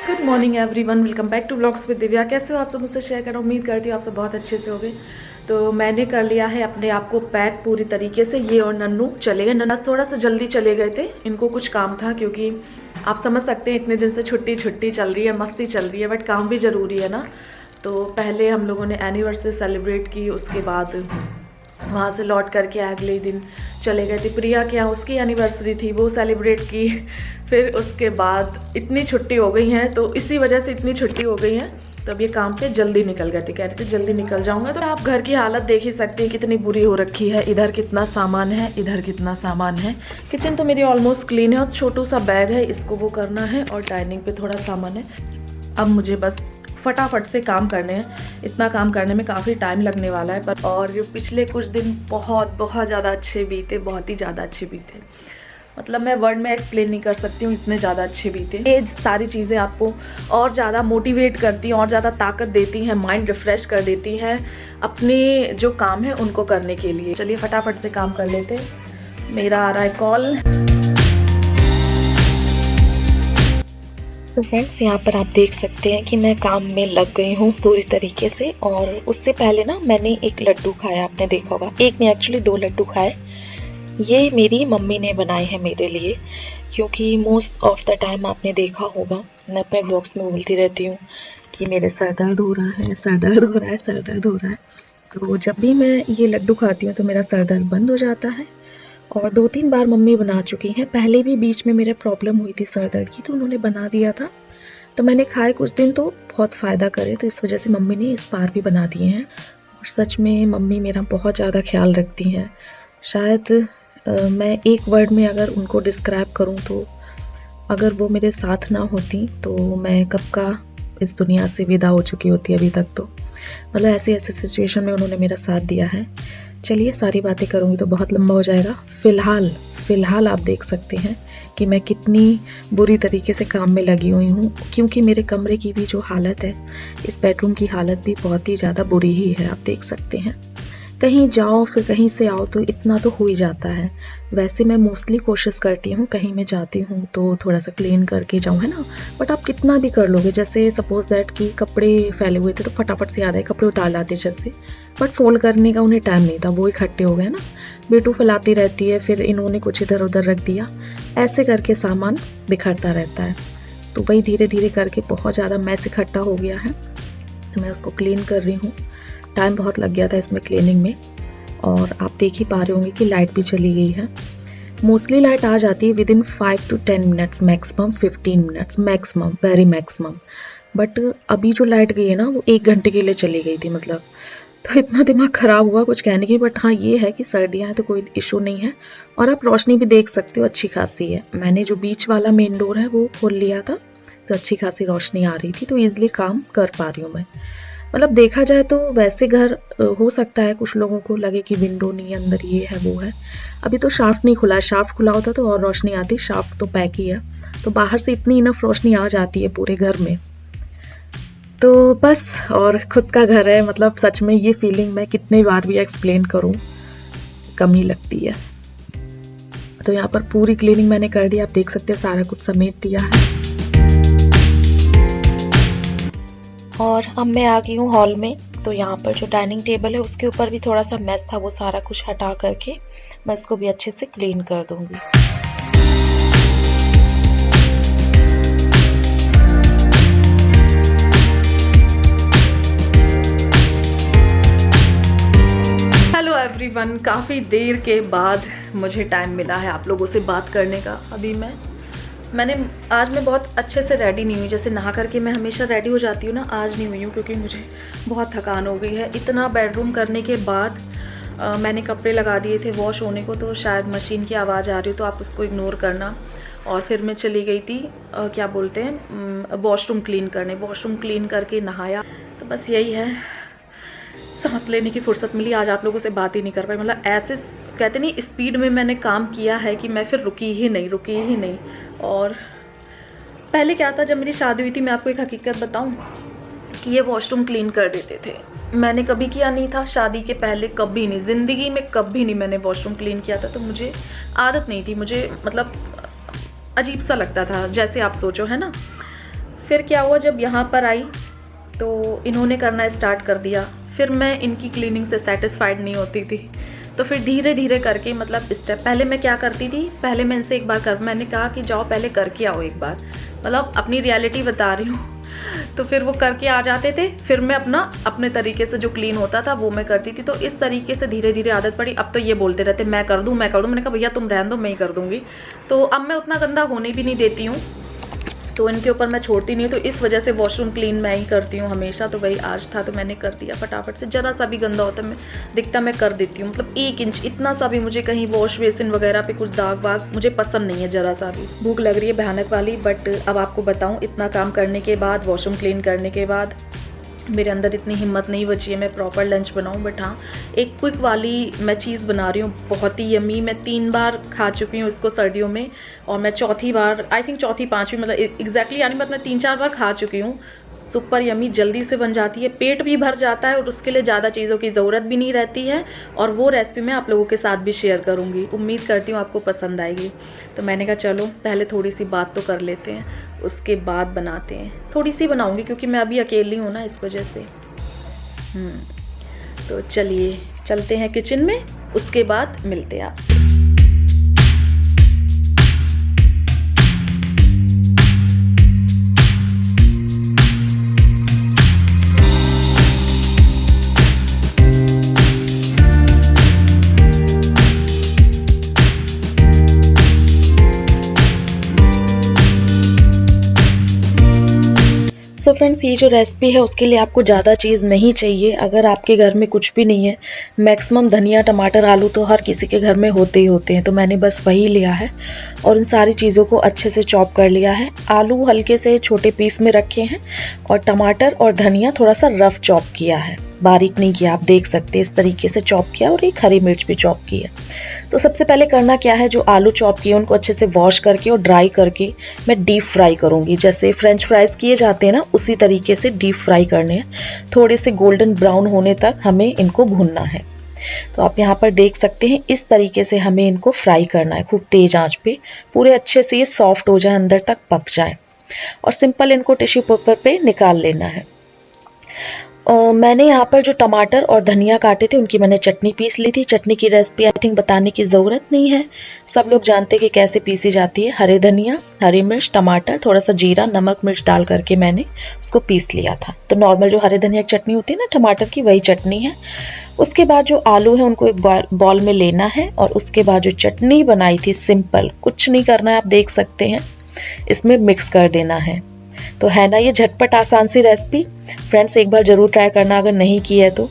Good morning everyone, welcome back to vlogs with Divya. कैसे हो आप सब? मुझसे शेयर करो। उम्मीद करती हूँ आप सब बहुत अच्छे से होंगे। तो मैंने कर लिया है अपने आप को पैक पूरी तरीके से। ये और नन्नू चले गए। नन्ना थोड़ा सा जल्दी चले गए थे, इनको कुछ काम था, क्योंकि आप समझ सकते हैं इतने दिन से छुट्टी चल रही है, मस्ती चल रही है, बट काम भी ज़रूरी है ना। तो पहले हम लोगों ने एनिवर्सरी सेलिब्रेट की, उसके बाद वहाँ से लौट करके अगले दिन चले गए थे प्रिया के यहाँ, उसकी एनिवर्सरी थी, वो सेलिब्रेट की। फिर उसके बाद इतनी छुट्टी हो गई है, तो इसी वजह से इतनी छुट्टी हो गई है, तो अब ये काम पे जल्दी निकल गए थे। कह रहे थे जल्दी निकल जाऊंगा। तो आप घर की हालत देख ही सकते हैं कितनी बुरी हो रखी है। इधर कितना सामान है, इधर कितना सामान है। किचन तो मेरी ऑलमोस्ट क्लीन है, और छोटू सा बैग है, इसको वो करना है, और डाइनिंग पे थोड़ा सामान है। अब मुझे बस फटाफट से काम करने हैं। इतना काम करने में काफ़ी टाइम लगने वाला है, पर और जो पिछले कुछ दिन बहुत ज़्यादा अच्छे बीते, बहुत ही ज़्यादा अच्छे बीते। मतलब मैं वर्ड में एक्सप्लेन नहीं कर सकती हूँ, इतने ज़्यादा अच्छे बीते। ये सारी चीज़ें आपको और ज़्यादा मोटिवेट करती हैं, और ज़्यादा ताकत देती हैं, माइंड रिफ्रेश कर देती हैं अपने जो काम है उनको करने के लिए। चलिए फटाफट से काम कर लेते हैं। मेरा आ रहा है कॉल। तो फ्रेंड्स, यहाँ पर आप देख सकते हैं कि मैं काम में लग गई हूँ पूरी तरीके से। और उससे पहले ना मैंने एक लड्डू खाया, आपने देखा होगा। एक नहीं, एक्चुअली 2 लड्डू खाए। ये मेरी मम्मी ने बनाए हैं मेरे लिए, क्योंकि मोस्ट ऑफ द टाइम आपने देखा होगा मैं अपने ब्लॉग्स में बोलती रहती हूँ कि मेरे सर दर्द हो रहा है, सर दर्द हो रहा है, सर दर्द हो रहा है। तो जब भी मैं ये लड्डू खाती हूँ तो मेरा सर दर्द बंद हो जाता है। और 2-3 बार मम्मी बना चुकी हैं। पहले भी बीच में मेरे प्रॉब्लम हुई थी सर दर्द की, तो उन्होंने बना दिया था। तो मैंने खाए कुछ दिन, तो बहुत फ़ायदा करे, तो इस वजह से मम्मी ने इस बार भी बना दिए हैं। और सच में मम्मी मेरा बहुत ज़्यादा ख्याल रखती हैं। शायद मैं एक वर्ड में अगर उनको डिस्क्राइब करूं, तो अगर वो मेरे साथ ना होती तो मैं कब का इस दुनिया से विदा हो चुकी होती अभी तक। तो मतलब ऐसे सिचुएशन में उन्होंने मेरा साथ दिया है। चलिए, सारी बातें करूँगी तो बहुत लंबा हो जाएगा। फ़िलहाल आप देख सकते हैं कि मैं कितनी बुरी तरीके से काम में लगी हुई हूँ, क्योंकि मेरे कमरे की भी जो हालत है, इस बेडरूम की हालत भी बहुत ही ज़्यादा बुरी ही है। आप देख सकते हैं, कहीं जाओ फिर कहीं से आओ तो इतना तो हो ही जाता है। वैसे मैं मोस्टली कोशिश करती हूँ कहीं मैं जाती हूँ तो थोड़ा सा क्लीन करके जाऊँ, है ना। बट आप कितना भी कर लोगे, जैसे सपोज दैट कि कपड़े फैले हुए थे तो फटाफट से याद आए कपड़े उतार लाते छत से, बट फोल्ड करने का उन्हें टाइम नहीं था, वो इकट्ठे हो गए ना। बेटू फैलाती रहती है, फिर इन्होंने कुछ इधर उधर रख दिया, ऐसे करके सामान बिखरता रहता है। तो वही धीरे धीरे करके बहुत ज़्यादा मैस इकट्ठा हो गया है, तो मैं उसको क्लीन कर रही हूँ। टाइम बहुत लग गया था इसमें क्लीनिंग में। और आप देख ही पा रहे होंगे कि लाइट भी चली गई है। मोस्टली लाइट आ जाती है with in 5 to 10 minutes, maximum 15 minutes, maximum, very maximum. But अभी जो लाइट गई है ना, वो 1 घंटे के लिए चली गई थी। मतलब तो इतना दिमाग खराब हुआ कुछ कहने की। बट हाँ, ये है कि सर्दियाँ हैं तो कोई इशू नहीं है। और आप रोशनी भी देख सकते हो, अच्छी खासी है। मैंने जो बीच वाला मेन डोर है वो खोल लिया था, तो अच्छी खासी रोशनी आ रही थी, तो ईजिली काम कर पा रही हूँ मैं। मतलब देखा जाए तो वैसे घर हो सकता है कुछ लोगों को लगे कि विंडो नहीं है, अंदर ये है वो है। अभी तो शाफ्ट नहीं खुला है, शाफ्ट खुला होता तो और रोशनी आती। शाफ्ट तो पैक ही है, तो बाहर से इतनी इनफ रोशनी आ जाती है पूरे घर में। तो बस, और खुद का घर है, मतलब सच में ये फीलिंग मैं कितनी बार भी एक्सप्लेन करूं, कम ही लगती है। तो यहाँ पर पूरी क्लीनिंग मैंने कर दी, आप देख सकते हैं सारा कुछ समेट दिया है। और अब मैं आ गई हूँ हॉल में। तो यहाँ पर जो डाइनिंग टेबल है उसके ऊपर भी थोड़ा सा मेस था, वो सारा कुछ हटा करके मैं इसको भी अच्छे से क्लीन कर दूंगी। हेलो एवरीवन, काफ़ी देर के बाद मुझे टाइम मिला है आप लोगों से बात करने का। अभी आज मैं बहुत अच्छे से रेडी नहीं हुई। जैसे नहा करके मैं हमेशा रेडी हो जाती हूँ ना, आज नहीं हुई हूँ, क्योंकि मुझे बहुत थकान हो गई है। इतना बेडरूम करने के बाद मैंने कपड़े लगा दिए थे वॉश होने को, तो शायद मशीन की आवाज़ आ रही हो तो आप उसको इग्नोर करना। और फिर मैं चली गई थी क्या बोलते हैं, वॉशरूम क्लीन करने। वॉशरूम क्लीन करके नहाया, तो बस यही है, सांस लेने की फुर्सत मिली। आज आप लोगों से बात ही नहीं कर पाई। मतलब ऐसे कहते नहीं, स्पीड में मैंने काम किया है कि मैं फिर रुकी ही नहीं। और पहले क्या था, जब मेरी शादी हुई थी, मैं आपको एक हकीकत बताऊं कि ये वॉशरूम क्लीन कर देते थे। मैंने कभी किया नहीं था, शादी के पहले कभी नहीं, ज़िंदगी में कभी नहीं मैंने वॉशरूम क्लीन किया था, तो मुझे आदत नहीं थी, मुझे मतलब अजीब सा लगता था, जैसे आप सोचो, है ना। फिर क्या हुआ, जब यहाँ पर आई तो इन्होंने करना स्टार्ट कर दिया, फिर मैं इनकी क्लीनिंग से सेटिस्फाइड नहीं होती थी, तो फिर धीरे धीरे करके मतलब स्टेप, पहले मैं क्या करती थी, पहले मैं इनसे एक बार मैंने कहा कि जाओ पहले करके आओ एक बार, मतलब अपनी रियलिटी बता रही हूँ। तो फिर वो करके आ जाते थे, फिर मैं अपने तरीके से जो क्लीन होता था वो मैं करती थी, तो इस तरीके से धीरे धीरे आदत पड़ी। अब तो ये बोलते रहते मैं कर दूँ मैं कर दूँ, मैंने कहा भैया तुम रहने दो, मैं ही कर दूँगी। तो अब मैं उतना गंदा होने भी नहीं देती हूँ, तो इनके ऊपर मैं छोड़ती नहीं हूँ, तो इस वजह से वॉशरूम क्लीन मैं ही करती हूँ हमेशा। तो वही आज था तो मैंने कर दिया फटाफट से, ज़रा सा भी गंदा होता मैं दिखता मैं कर देती हूँ, मतलब 1 इंच इतना सा भी मुझे कहीं वॉश बेसिन वगैरह पे कुछ दाग वाग मुझे पसंद नहीं है ज़रा सा भी। भूख लग रही है भयानक वाली, बट अब आपको बताऊँ, इतना काम करने के बाद, वॉशरूम क्लीन करने के बाद मेरे अंदर इतनी हिम्मत नहीं बची है मैं प्रॉपर लंच बनाऊं। बट हाँ, एक क्विक वाली मैं चीज़ बना रही हूँ, बहुत ही यम्मी। मैं 3 बार खा चुकी हूँ इसको सर्दियों में, और मैं चौथी बार, आई थिंक चौथी पाँचवीं, मतलब एग्जैक्टली यानी मतलब 3-4 बार खा चुकी हूँ। सुपर यम्मी, जल्दी से बन जाती है, पेट भी भर जाता है, और उसके लिए ज़्यादा चीज़ों की ज़रूरत भी नहीं रहती है। और वो रेसिपी मैं आप लोगों के साथ भी शेयर करूँगी, उम्मीद करती हूँ आपको पसंद आएगी। तो मैंने कहा चलो पहले थोड़ी सी बात तो कर लेते हैं, उसके बाद बनाते हैं। थोड़ी सी बनाऊँगी क्योंकि मैं अभी अकेली हूँ ना, इस वजह से। तो चलिए चलते हैं किचन में, उसके बाद मिलते हैं आपसे। सो फ्रेंड्स, ये जो रेसिपी है उसके लिए आपको ज़्यादा चीज़ नहीं चाहिए। अगर आपके घर में कुछ भी नहीं है, मैक्सिमम धनिया, टमाटर, आलू तो हर किसी के घर में होते ही होते हैं, तो मैंने बस वही लिया है और उन सारी चीज़ों को अच्छे से चॉप कर लिया है। आलू हल्के से छोटे पीस में रखे हैं, और टमाटर और धनिया थोड़ा सा रफ चॉप किया है, बारीक नहीं किया, आप देख सकते हैं इस तरीके से चॉप किया, और एक हरी मिर्च भी चॉप की है। तो सबसे पहले करना क्या है, जो आलू चॉप किए उनको अच्छे से वॉश करके और ड्राई करके मैं डीप फ्राई करूँगी। जैसे फ्रेंच फ्राइज़ किए जाते हैं ना, उसी तरीके से डीप फ्राई करने हैं। थोड़े से गोल्डन ब्राउन होने तक हमें इनको भूनना है। तो आप यहाँ पर देख सकते हैं इस तरीके से हमें इनको फ्राई करना है, खूब तेज आंच पे, पूरे अच्छे से ये सॉफ्ट हो जाए, अंदर तक पक जाए, और सिंपल इनको टिश्यू पेपर पे निकाल लेना है। मैंने यहाँ पर जो टमाटर और धनिया काटे थे उनकी मैंने चटनी पीस ली थी। चटनी की रेसिपी आई थिंक बताने की ज़रूरत नहीं है, सब लोग जानते हैं कि कैसे पीसी जाती है। हरे धनिया, हरी मिर्च, टमाटर, थोड़ा सा जीरा, नमक, मिर्च डाल करके मैंने उसको पीस लिया था। तो नॉर्मल जो हरे धनिया की चटनी होती है ना टमाटर की, वही चटनी है। उसके बाद जो आलू है उनको एक बॉल में लेना है, और उसके बाद जो चटनी बनाई थी, सिंपल कुछ नहीं करना है, आप देख सकते हैं, इसमें मिक्स कर देना है। तो है ना ये झटपट आसान सी रेसिपी। फ्रेंड्स एक बार ज़रूर ट्राई करना अगर नहीं की है तो।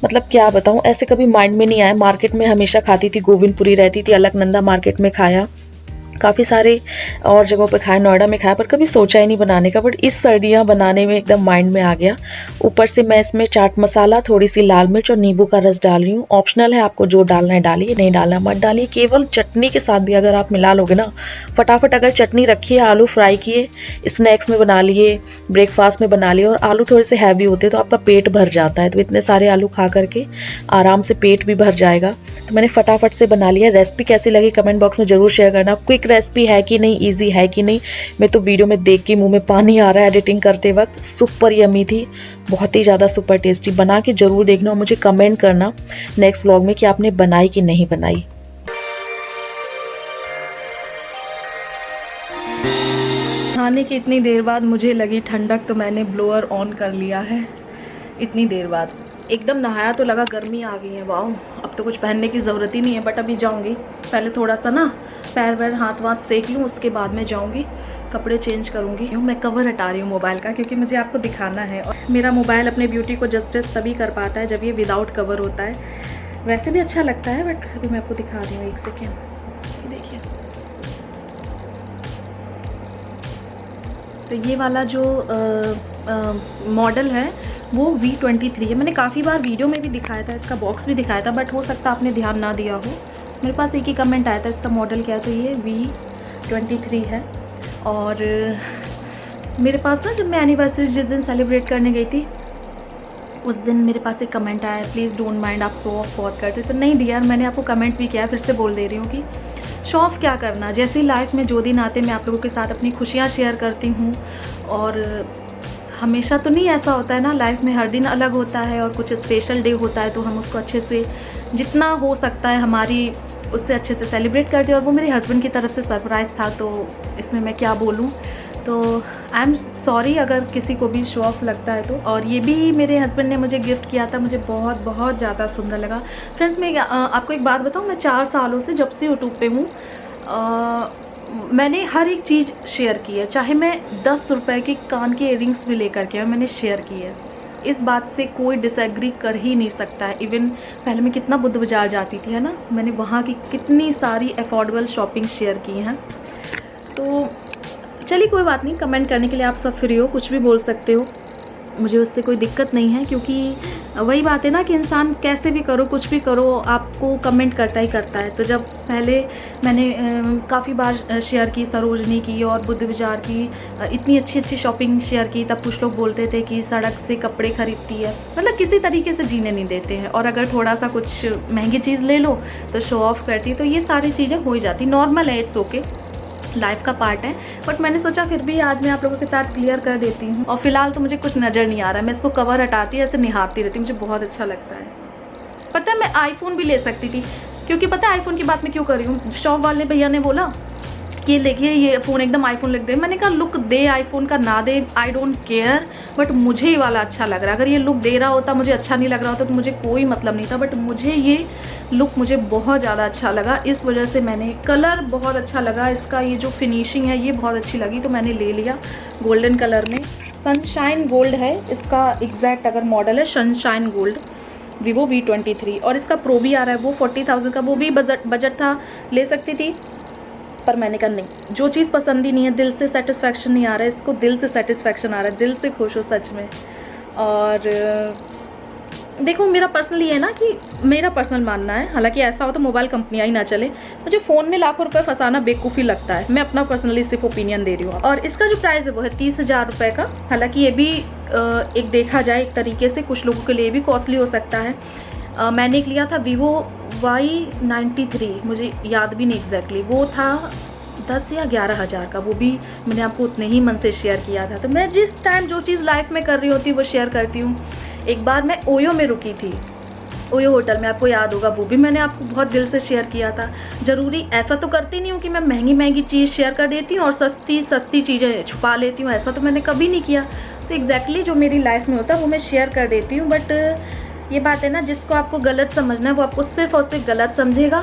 मतलब क्या बताऊँ, ऐसे कभी माइंड में नहीं आया। मार्केट में हमेशा खाती थी, गोविंदपुरी रहती थी, अलकनंदा मार्केट में खाया, काफ़ी सारे और जगहों पे खाया, नोएडा में खाया, पर कभी सोचा ही नहीं बनाने का। बट इस सर्दियाँ बनाने में एकदम माइंड में आ गया। ऊपर से मैं इसमें चाट मसाला, थोड़ी सी लाल मिर्च और नींबू का रस डाल रही हूँ। ऑप्शनल है, आपको जो डालना है डालिए, नहीं डालना मत डालिए। केवल चटनी के साथ भी अगर आप मिला लोगे ना, फटाफट अगर चटनी रखी है, आलू फ्राई किए, स्नैक्स में बना लिए, ब्रेकफास्ट में बना लिए, और आलू थोड़े से हैवी होते हैं तो आपका पेट भर जाता है। तो इतने सारे आलू खा करके आराम से पेट भी भर जाएगा। तो मैंने फटाफट से बना लिया। रेसिपी कैसी लगी कमेंट बॉक्स में जरूर शेयर करना। क्विक रेसिपी है कि नहीं, इजी है कि नहीं, मैं तो वीडियो में देख के मुंह में पानी आ रहा है एडिटिंग करते वक्त। सुपर यम्मी थी, बहुत ही ज़्यादा सुपर टेस्टी। बना के जरूर देखना और मुझे कमेंट करना नेक्स्ट व्लॉग में कि आपने बनाई कि नहीं बनाई। खाने की इतनी देर बाद मुझे लगी ठंडक, तो मैंने ब्लोअर ऑन कर लिया है। इतनी देर बाद एकदम नहाया तो लगा गर्मी आ गई है, वाह, अब तो कुछ पहनने की ज़रूरत ही नहीं है। बट अभी जाऊंगी, पहले थोड़ा सा ना पैर वैर हाथ वाथ सेक लूँ, उसके बाद में जाऊंगी, कपड़े चेंज करूंगी। मैं कवर हटा रही हूँ मोबाइल का, क्योंकि मुझे आपको दिखाना है। और मेरा मोबाइल अपने ब्यूटी को जस्टिस तभी कर पाता है जब ये विदाउट कवर होता है। वैसे भी अच्छा लगता है, बट अभी मैं आपको दिखा रही हूँ, एक सेकेंड, देखिए। तो ये वाला जो मॉडल है वो V23 है। मैंने काफ़ी बार वीडियो में भी दिखाया था, इसका बॉक्स भी दिखाया था, बट हो सकता आपने ध्यान ना दिया हो। मेरे पास एक ही कमेंट आया था इसका मॉडल क्या है, तो ये V23 है। और मेरे पास ना, जब मैं एनिवर्सरी जिस दिन सेलिब्रेट करने गई थी, उस दिन मेरे पास एक कमेंट आया, प्लीज़ डोंट माइंड, आप शो ऑफ बहुत करते। तो नहीं डियर, मैंने आपको कमेंट भी किया, फिर से बोल दे रही हूँ कि शो ऑफ क्या करना। जैसे लाइफ में जो दिन आते मैं आप लोगों के साथ अपनी खुशियाँ शेयर करती हूँ, और हमेशा तो नहीं ऐसा होता है ना, लाइफ में हर दिन अलग होता है, और कुछ स्पेशल डे होता है तो हम उसको अच्छे से जितना हो सकता है हमारी उससे अच्छे से सेलिब्रेट करते हैं। और वो मेरे हस्बैंड की तरफ से सरप्राइज़ था, तो इसमें मैं क्या बोलूँ। तो आई एम सॉरी अगर किसी को भी शो ऑफ लगता है तो। और ये भी मेरे हस्बैंड ने मुझे गिफ्ट किया था, मुझे बहुत बहुत ज़्यादा सुंदर लगा। फ्रेंड्स मैं आपको एक बात बताऊँ, मैं 4 सालों से जब से यूट्यूब पे हूँ मैंने हर एक चीज़ शेयर की है, चाहे मैं 10 रुपए के कान के इयरिंग्स भी लेकर के मैंने शेयर की है। इस बात से कोई डिसएग्री कर ही नहीं सकता है। इवन पहले मैं कितना बुद्ध बाज़ार जाती थी, है ना, मैंने वहाँ की कितनी सारी अफोर्डेबल शॉपिंग शेयर की हैं। तो चलिए कोई बात नहीं, कमेंट करने के लिए आप सब फ्री हो, कुछ भी बोल सकते हो, मुझे उससे कोई दिक्कत नहीं है। क्योंकि वही बात है ना कि इंसान कैसे भी करो, कुछ भी करो, आपको कमेंट करता ही करता है। तो जब पहले मैंने काफ़ी बार शेयर की सरोजनी की और बुद्ध बाज़ार की इतनी अच्छी अच्छी शॉपिंग शेयर की, तब कुछ लोग बोलते थे कि सड़क से कपड़े खरीदती है, मतलब किसी तरीके से जीने नहीं देते हैं। और अगर थोड़ा सा कुछ महंगी चीज़ ले लो तो शो ऑफ करती है। तो ये सारी चीज़ें हो ही जाती, नॉर्मल है, इट्स ओके, लाइफ का पार्ट है। बट मैंने सोचा फिर भी आज मैं आप लोगों के साथ क्लियर कर देती हूँ। और फिलहाल तो मुझे कुछ नज़र नहीं आ रहा है, मैं इसको कवर हटाती ऐसे निहारती रहती हूँ, मुझे बहुत अच्छा लगता है। पता है मैं आईफोन भी ले सकती थी, क्योंकि पता है आईफोन की बात मैं क्यों कर रही हूँ। शॉप वाले भैया ने बोला कि देखिए ये फ़ोन एकदम आईफोन लग दे। मैंने कहा लुक दे आईफोन का ना दे, आई डोंट केयर, बट मुझे ये वाला अच्छा लग रहा है। अगर ये लुक दे रहा होता, मुझे अच्छा नहीं लग रहा होता तो मुझे कोई मतलब नहीं था, बट मुझे ये लुक मुझे बहुत ज़्यादा अच्छा लगा। इस वजह से मैंने, कलर बहुत अच्छा लगा इसका, ये जो फिनिशिंग है ये बहुत अच्छी लगी, तो मैंने ले लिया। गोल्डन कलर में, सनशाइन गोल्ड है इसका एग्जैक्ट अगर मॉडल है, सनशाइन गोल्ड, Vivo V23। और इसका प्रो भी आ रहा है, वो 40,000 का, वो भी बजट था, ले सकती थी, पर मैंने कहा नहीं, जो चीज़ पसंद ही नहीं है, दिल से सेटिस्फैक्शन नहीं आ रहा है, इसको दिल से सेटिस्फैक्शन आ रहा है, दिल से खुश हो सच में। और देखो मेरा पर्सनल ये है ना कि मेरा पर्सनल मानना है, हालांकि ऐसा हो तो मोबाइल कंपनियाँ ही ना चले, मुझे फ़ोन में लाखों रुपए फंसाना बेवकूफ़ी लगता है। मैं अपना पर्सनली सिर्फ ओपिनियन दे रही हूँ। और इसका जो प्राइस है वो है 30,000 रुपये का। हालांकि ये भी एक देखा जाए एक तरीके से कुछ लोगों के लिए भी कॉस्टली हो सकता है। मैंने एक लिया था Vivo Y93, मुझे याद भी नहीं एग्जैक्टली, वो था 10 या 11,000 का, वो भी मैंने आपको उतने ही मन से शेयर किया था। तो मैं जिस टाइम जो चीज़ लाइफ में कर रही होती वो शेयर करती हूँ। एक बार मैं ओयो में रुकी थी, ओयो होटल में, आपको याद होगा, वो भी मैंने आपको बहुत दिल से शेयर किया था। ज़रूरी ऐसा तो करती नहीं हूँ कि मैं महंगी महंगी चीज़ शेयर कर देती हूँ और सस्ती सस्ती चीज़ें छुपा लेती हूँ, ऐसा तो मैंने कभी नहीं किया। तो एग्जैक्टली जो मेरी लाइफ में होता है वो मैं शेयर कर देती हूँ। बट ये बात है ना, जिसको आपको गलत समझना है वो आपको सिर्फ और सिर्फ गलत समझेगा।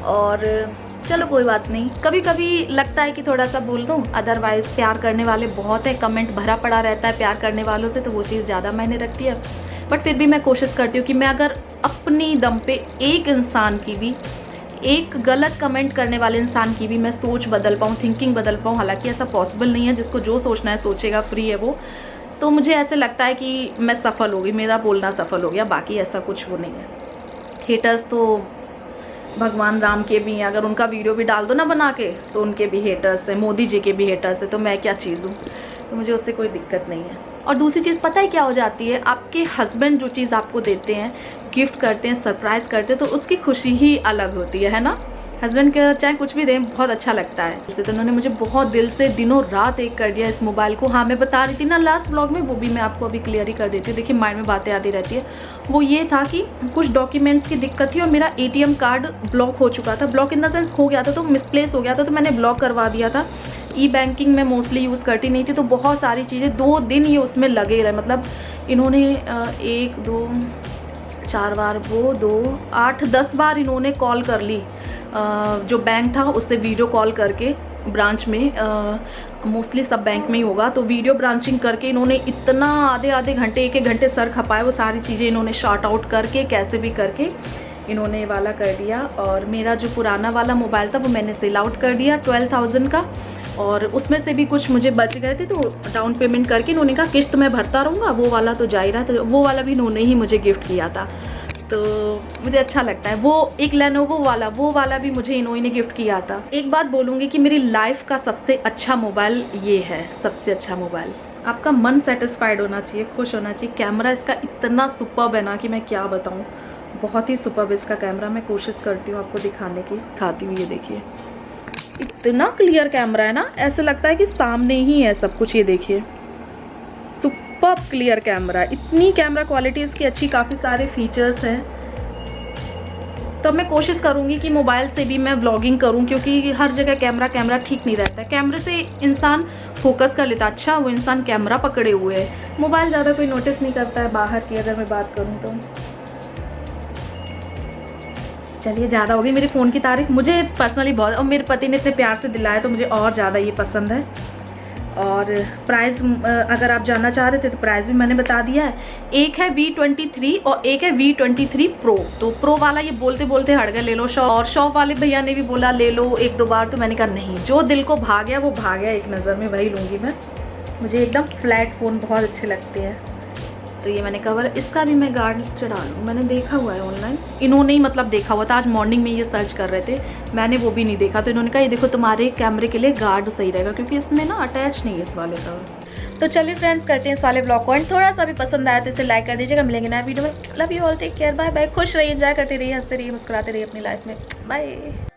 और चलो कोई बात नहीं, कभी कभी लगता है कि थोड़ा सा बोल दूँ, अदरवाइज़ प्यार करने वाले बहुत है, कमेंट भरा पड़ा रहता है प्यार करने वालों से, तो वो चीज़ ज़्यादा मायने रखती है। बट फिर भी मैं कोशिश करती हूँ कि मैं अगर अपनी दम पे एक इंसान की भी, एक गलत कमेंट करने वाले इंसान की भी मैं सोच बदल पाऊँ, थिंकिंग बदल पाऊँ। हालांकि ऐसा पॉसिबल नहीं है, जिसको जो सोचना है सोचेगा, फ्री है वो। तो मुझे ऐसे लगता है कि मैं सफल हो गई, मेरा बोलना सफल हो गया, बाकी ऐसा कुछ वो नहीं है। हेटर्स तो भगवान राम के भी हैं, अगर उनका वीडियो भी डाल दो ना बना के तो उनके भी हेटर्स हैं, मोदी जी के भी हेटर्स हैं, तो मैं क्या चीज़ हूँ, तो मुझे उससे कोई दिक्कत नहीं है। और दूसरी चीज़ पता है क्या हो जाती है, आपके हस्बैंड जो चीज़ आपको देते हैं, गिफ्ट करते हैं, सरप्राइज़ करते हैं, तो उसकी खुशी ही अलग होती है ना। हस्बैंड के चाहे कुछ भी दें बहुत अच्छा लगता है। जैसे तो उन्होंने मुझे बहुत दिल से दिनों रात एक कर दिया इस मोबाइल को। हाँ मैं बता रही थी ना लास्ट व्लॉग में, वो भी मैं आपको अभी क्लियर ही कर देती हूँ, देखिए माइंड में बातें आती रहती है। वो ये था कि कुछ डॉक्यूमेंट्स की दिक्कत थी और मेरा ATM कार्ड ब्लॉक हो चुका था, ब्लॉक इन द सेंस खो गया था, तो मिसप्लेस हो गया था, तो मैंने ब्लॉक करवा दिया था। ई-बैंकिंग में मोस्टली यूज़ करती नहीं थी, तो बहुत सारी चीज़ें 2 दिन ये उसमें लगे रहे। मतलब इन्होंने 1 2 4 बार, वो 2 8 10 बार इन्होंने कॉल कर ली, जो बैंक था उससे वीडियो कॉल करके, ब्रांच में मोस्टली सब बैंक में ही होगा, तो वीडियो ब्रांचिंग करके इन्होंने इतना आधे घंटे 1 घंटे सर खपाए, वो सारी चीज़ें इन्होंने शॉर्ट आउट करके कैसे भी करके इन्होंने वाला कर दिया। और मेरा जो पुराना वाला मोबाइल था वो मैंने सेल आउट कर दिया 12,000 का, और उसमें से भी कुछ मुझे बच गए थे, तो डाउन पेमेंट करके इन्होंने कहा किस्त में भरता रहूँगा, वो वाला तो जा ही रहा, तो वो वाला भी इन्होंने ही मुझे गिफ्ट किया था, तो मुझे अच्छा लगता है। वो एक लेनोवो वाला, वो वाला भी मुझे इन्होंने गिफ्ट किया था। एक बात बोलूँगी कि मेरी लाइफ का सबसे अच्छा मोबाइल ये है, सबसे अच्छा मोबाइल। आपका मन सेटिस्फाइड होना चाहिए, खुश होना चाहिए। कैमरा इसका इतना सुपर्ब है ना कि मैं क्या बताऊँ, बहुत ही सुपर्ब इसका कैमरा। मैं कोशिश करती हूँ आपको दिखाने की, दिखाती हूँ। ये देखिए इतना क्लियर कैमरा है ना, ऐसे लगता है कि सामने ही है सब कुछ। ये देखिए सुपर्ब क्लियर कैमरा, इतनी कैमरा क्वालिटी इसकी अच्छी, काफ़ी सारे फीचर्स हैं। तो मैं कोशिश करूँगी कि मोबाइल से भी मैं व्लॉगिंग करूँ, क्योंकि हर जगह कैमरा ठीक नहीं रहता है। कैमरे से इंसान फोकस कर लेता, अच्छा वो इंसान कैमरा पकड़े हुए है, मोबाइल ज़्यादा कोई नोटिस नहीं करता है बाहर की, अगर मैं बात करूँ तो। चलिए ज़्यादा हो गई मेरे फ़ोन की तारीफ, मुझे पर्सनली बहुत, और मेरे पति ने इतने प्यार से दिलाया तो मुझे और ज़्यादा ये पसंद है। और प्राइस अगर आप जानना चाह रहे थे तो प्राइस भी मैंने बता दिया है। एक है V23 और एक है V23 Pro। तो प्रो वाला ये बोलते बोलते हट गया ले लो शॉप, और शॉप वाले भैया ने भी बोला ले लो एक दो बार, तो मैंने कहा नहीं, जो दिल को भा गया वो भा गया, एक नज़र में वही लूँगी मैं। मुझे एकदम फ्लैट फ़ोन बहुत अच्छे लगते हैं। तो ये मैंने कवर, इसका भी मैं गार्ड चढ़ा लूँ, मैंने देखा हुआ है ऑनलाइन, इन्होंने ही मतलब देखा हुआ था, आज मॉर्निंग में ये सर्च कर रहे थे, मैंने वो भी नहीं देखा, तो इन्होंने कहा ये देखो तुम्हारे कैमरे के लिए गार्ड सही रहेगा, क्योंकि इसमें ना अटैच नहीं है इस वाले का। तो चलिए फ्रेंड्स, करते हैं इस वाले ब्लॉग को एंड। थोड़ा सा भी पसंद आया तो इसे लाइक कर दीजिएगा। मिलेंगे नया वीडियो में। Love you all, take care, bye bye. खुश रहिए, एंजॉय करते रहिए, हंसते रहिए, मुस्कुराते रहिए अपनी लाइफ में। बाय।